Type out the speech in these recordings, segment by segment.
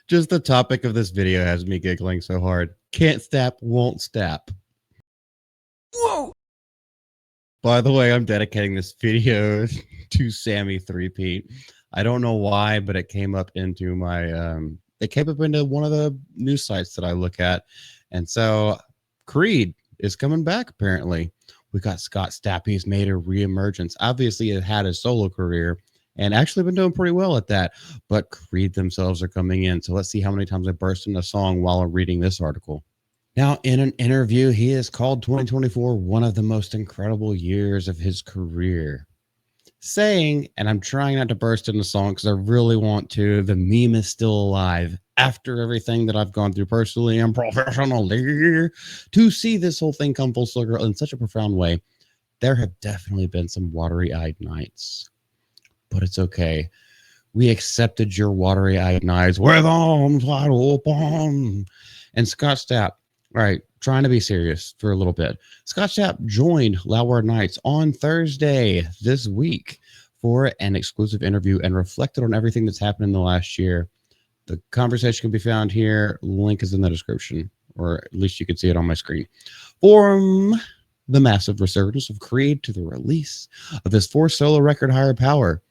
Just the topic of this video has me giggling so hard. Can't Stapp, won't Stapp. Whoa! By the way, I'm dedicating this video to Sammy Threepeat. I don't know why, but it came up into one of the news sites that I look at. And so Creed is coming back apparently. We got Scott Stapp. He's made a reemergence. Obviously, it had a solo career and actually been doing pretty well at that. But Creed themselves are coming in. So let's see how many times I burst into a song while I'm reading this article. Now, in an interview, he has called 2024 one of the most incredible years of his career, saying, and I'm trying not to burst into song because I really want to, the meme is still alive. After everything that I've gone through personally and professionally, to see this whole thing come full circle in such a profound way, there have definitely been some watery-eyed nights. But it's okay. We accepted your watery-eyed nights with arms wide open. And Scott Stapp, all right, trying to be serious for a little bit. Scott Stapp joined Loud Nights on Thursday this week for an exclusive interview and reflected on everything that's happened in the last year. The conversation can be found here. Link is in the description, or at least you can see it on my screen. From the massive resurgence of Creed to the release of his fourth solo record, Higher Power,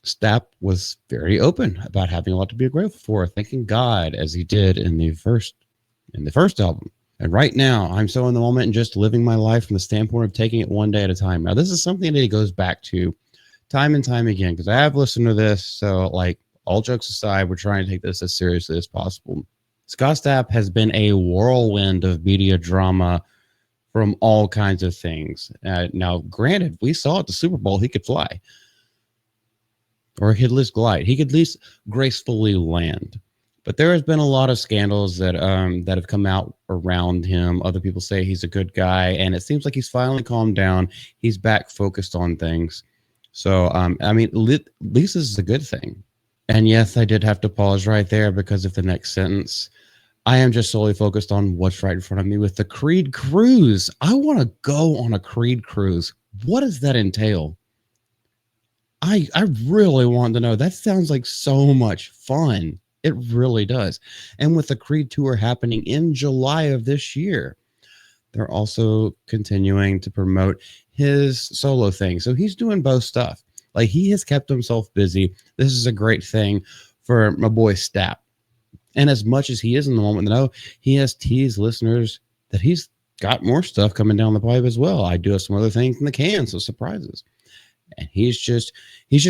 Stapp was very open about having a lot to be grateful for, thanking God as he did in the first album. And right now, I'm so in the moment and just living my life from the standpoint of taking it one day at a time. Now, this is something that he goes back to time and time again, because I have listened to this. So, like, all jokes aside, we're trying to take this as seriously as possible. Scott Stapp has been a whirlwind of media drama from all kinds of things. Now, granted, we saw at the Super Bowl he could fly, or he could at least glide. He could at least gracefully land. But there has been a lot of scandals that have come out around him. Other people say he's a good guy, and it seems like he's finally calmed down. He's back focused on things. So, I mean, at least this is a good thing. And yes, I did have to pause right there because of the next sentence. I am just solely focused on what's right in front of me with the Creed cruise. I want to go on a Creed cruise. What does that entail? I really want to know. That sounds like so much fun. It really does. And with the Creed tour happening in July of this year, they're also continuing to promote his solo thing. So he's doing both stuff. Like, he has kept himself busy. This is a great thing for my boy Stapp. And as much as he is in the moment, though, he has teased listeners that he's got more stuff coming down the pipe as well. I do have some other things in the can, so surprises. And he's just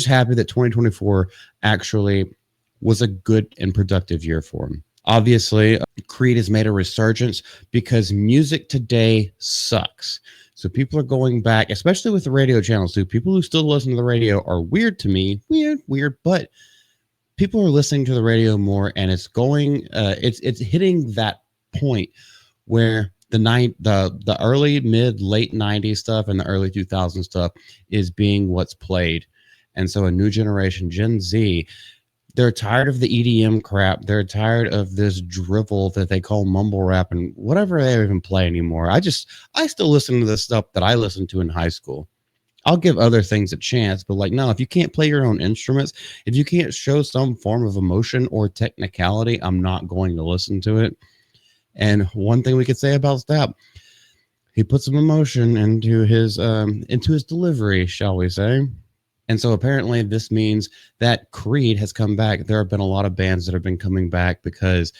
happy that 2024 actually was a good and productive year for him. Obviously, Creed has made a resurgence because music today sucks. So people are going back, especially with the radio channels too. People who still listen to the radio are weird to me. Weird, but people are listening to the radio more, and it's going, it's hitting that point where the early, mid, late 90s stuff and the early 2000s stuff is being what's played. And so a new generation, Gen Z, they're tired of the EDM crap. They're tired of this drivel that they call mumble rap and whatever they even play anymore. I still listen to the stuff that I listened to in high school. I'll give other things a chance, but like, no, if you can't play your own instruments, if you can't show some form of emotion or technicality, I'm not going to listen to it. And one thing we could say about Stapp, he put some emotion into his delivery, shall we say. And so apparently this means that Creed has come back. There have been a lot of bands that have been coming back because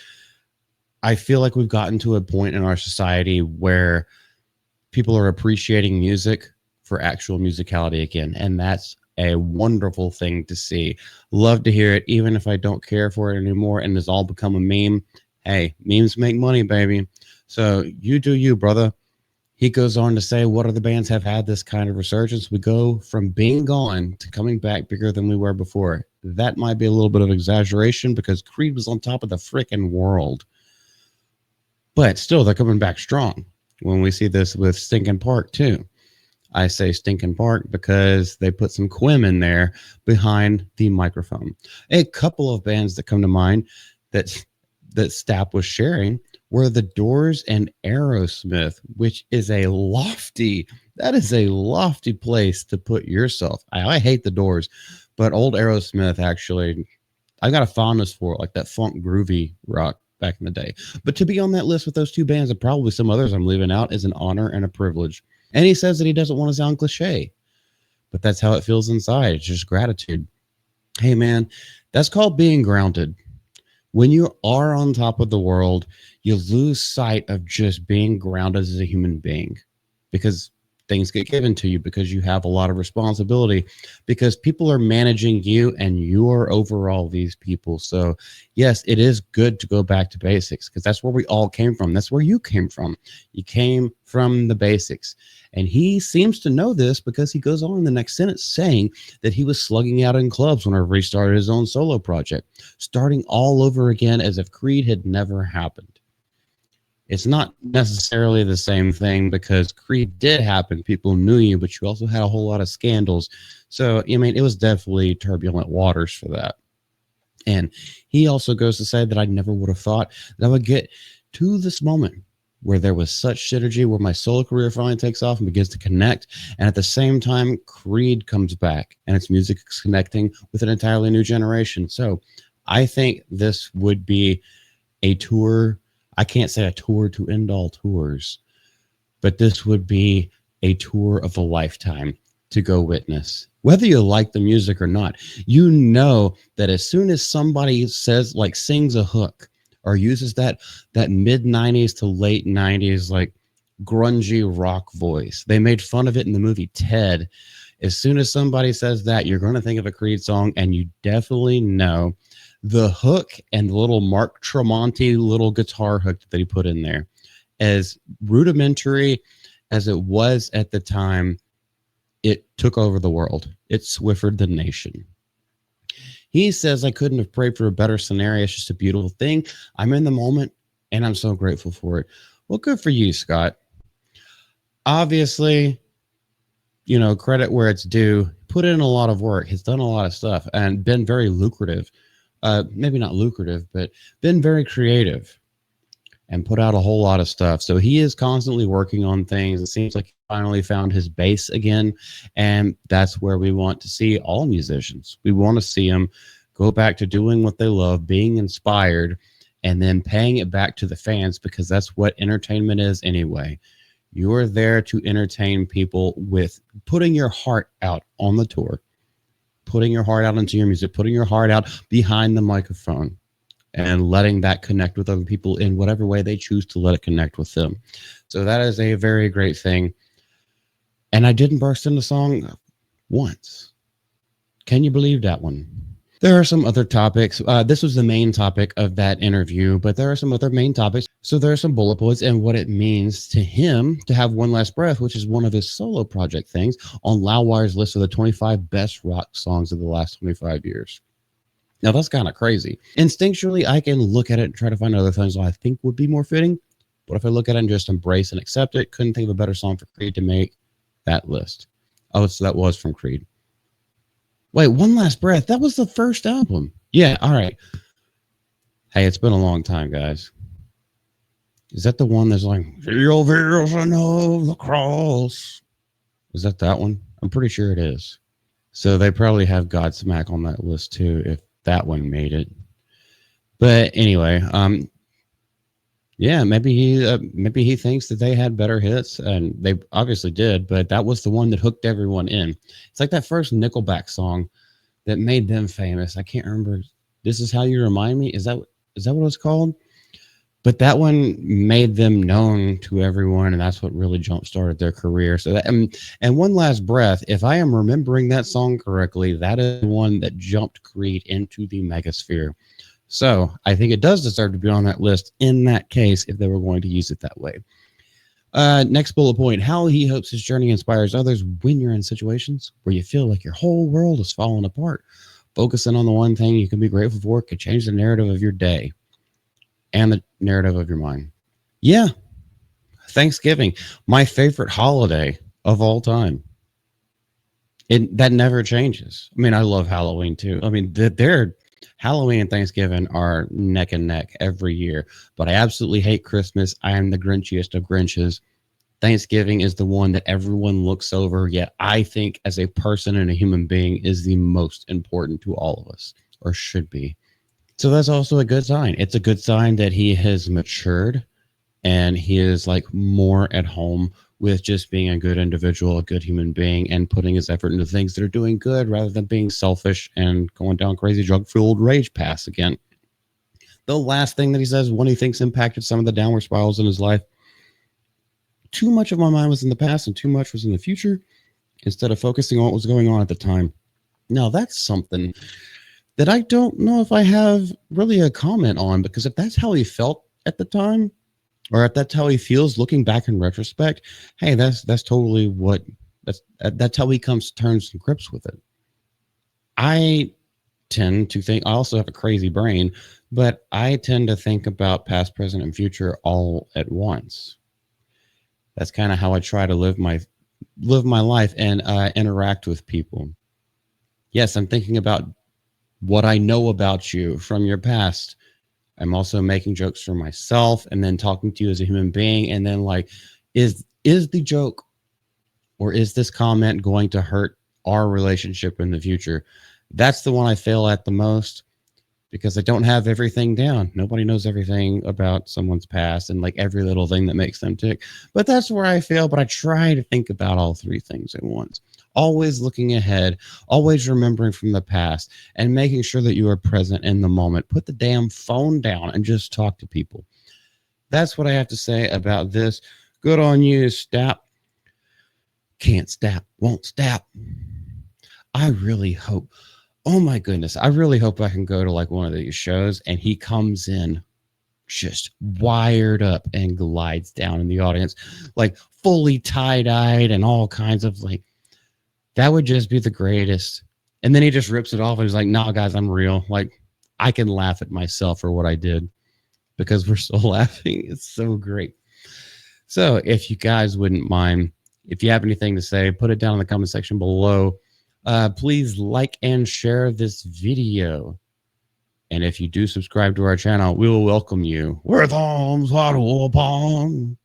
I feel like we've gotten to a point in our society where people are appreciating music for actual musicality again. And that's a wonderful thing to see. Love to hear it, even if I don't care for it anymore and it's all become a meme. Hey, memes make money, baby. So you do you, brother. He goes on to say, what other bands have had this kind of resurgence? We go from being gone to coming back bigger than we were before. That might be a little bit of exaggeration because Creed was on top of the frickin' world. But still, they're coming back strong. When we see this with Stinkin' Park, too. I say Stinkin' Park because they put some Quim in there behind the microphone. A couple of bands that come to mind that Stapp was sharing were the Doors and Aerosmith, which is a lofty place to put yourself. I hate the Doors, but old Aerosmith, actually, I got a fondness for it, like that funk groovy rock back in the day. But to be on that list with those two bands and probably some others I'm leaving out is an honor and a privilege. And he says that he doesn't want to sound cliche, but that's how it feels inside. It's just gratitude. Hey, man, that's called being grounded. When you are on top of the world, you lose sight of just being grounded as a human being because things get given to you because you have a lot of responsibility because people are managing you and you are over all these people. So, yes, it is good to go back to basics because that's where we all came from. That's where you came from. You came from the basics. And he seems to know this because he goes on in the next sentence saying that he was slugging out in clubs whenever he started his own solo project, starting all over again as if Creed had never happened. It's not necessarily the same thing because Creed did happen. People knew you, but you also had a whole lot of scandals. So, I mean, it was definitely turbulent waters for that. And he also goes to say that I never would have thought that I would get to this moment where there was such synergy, where my solo career finally takes off and begins to connect. And at the same time, Creed comes back and its music is connecting with an entirely new generation. So I think this would be a tour. I can't say a tour to end all tours, but this would be a tour of a lifetime to go witness. Whether you like the music or not, you know that as soon as somebody says, like, sings a hook or uses that mid 90s to late 90s like grungy rock voice, they made fun of it in the movie Ted. As soon as somebody says that, you're going to think of a Creed song, and you definitely know the hook and the little Mark Tremonti little guitar hook that he put in there. As rudimentary as it was at the time, it took over the world. It Swiffered the nation. He says, I couldn't have prayed for a better scenario. It's just a beautiful thing. I'm in the moment, and I'm so grateful for it. Well, good for you, Scott. Obviously, you know, credit where it's due. Put in a lot of work. Has done a lot of stuff and been very lucrative. Maybe not lucrative, but been very creative and put out a whole lot of stuff. So he is constantly working on things. It seems like he finally found his base again. And that's where we want to see all musicians. We want to see them go back to doing what they love, being inspired, and then paying it back to the fans because that's what entertainment is anyway. You're there to entertain people with putting your heart out on the tour, putting your heart out into your music, putting your heart out behind the microphone, and letting that connect with other people in whatever way they choose to let it connect with them. So that is a very great thing. And I didn't burst into song once. Can you believe that one? There are some other topics. This was the main topic of that interview, but there are some other main topics. So there are some bullet points and what it means to him to have One Last Breath, which is one of his solo project things, on Loudwire's list of the 25 best rock songs of the last 25 years. Now, that's kind of crazy. Instinctually, I can look at it and try to find other things that I think would be more fitting. But if I look at it and just embrace and accept it, couldn't think of a better song for Creed to make that list. Oh, so that was from Creed. Wait, One Last Breath. That was the first album. Yeah, all right. Hey, it's been a long time, guys. Is that the one that's like, Feel Vision of the Cross? Is that one? I'm pretty sure it is. So they probably have Godsmack on that list too, if that one made it. But anyway, yeah, maybe he thinks that they had better hits, and they obviously did. But that was the one that hooked everyone in. It's like that first Nickelback song that made them famous. I can't remember. This Is How You Remind Me. Is that what it's called? But that one made them known to everyone, and that's what really jump-started their career. So that, and One Last Breath, if I am remembering that song correctly, that is the one that jumped Creed into the megasphere. So I think it does deserve to be on that list in that case if they were going to use it that way. Next bullet point, how he hopes his journey inspires others when you're in situations where you feel like your whole world is falling apart. Focusing on the one thing you can be grateful for could change the narrative of your day and the narrative of your mind. Yeah, Thanksgiving, my favorite holiday of all time. That never changes. I mean, I love Halloween too. I mean, they're Halloween and Thanksgiving are neck and neck every year, but I absolutely hate Christmas. I am the Grinchiest of Grinches. Thanksgiving is the one that everyone looks over, yet I think as a person and a human being is the most important to all of us, or should be. So that's also a good sign. It's a good sign that he has matured and he is like more at home with just being a good individual, a good human being, and putting his effort into things that are doing good rather than being selfish and going down crazy drug fueled rage paths again. The last thing that he says when he thinks impacted some of the downward spirals in his life, too much of my mind was in the past and too much was in the future instead of focusing on what was going on at the time. Now, that's something that I don't know if I have really a comment on, because if that's how he felt at the time, or if that's how he feels looking back in retrospect, hey, that's totally what that's how he comes to terms and grips with it. I tend to think, I also have a crazy brain, but I tend to think about past, present, and future all at once. That's kind of how I try to live my life and interact with people. Yes, I'm thinking about what I know about you from your past. I'm also making jokes for myself and then talking to you as a human being. And then like, is the joke or is this comment going to hurt our relationship in the future? That's the one I fail at the most because I don't have everything down. Nobody knows everything about someone's past and like every little thing that makes them tick. But that's where I fail. But I try to think about all three things at once. Always looking ahead, always remembering from the past, and making sure that you are present in the moment. Put the damn phone down and just talk to people. That's what I have to say about this. Good on you, Stapp. Can't stop, won't stop. I really hope, oh my goodness, I really hope I can go to like one of these shows and he comes in just wired up and glides down in the audience, like fully tie-dyed and all kinds of like, that would just be the greatest. And then he just rips it off and he's like, nah, guys, I'm real. Like, I can laugh at myself for what I did because we're still laughing. It's so great. So if you guys wouldn't mind, if you have anything to say, put it down in the comment section below. Please like and share this video. And if you do subscribe to our channel, we will welcome you with arms wide open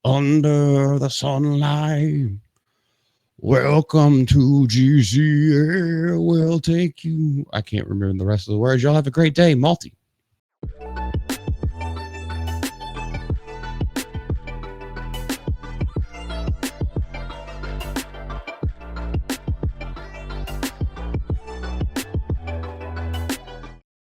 under the sunlight. Welcome to GCA. We'll take you. I can't remember the rest of the words. Y'all have a great day. Multi.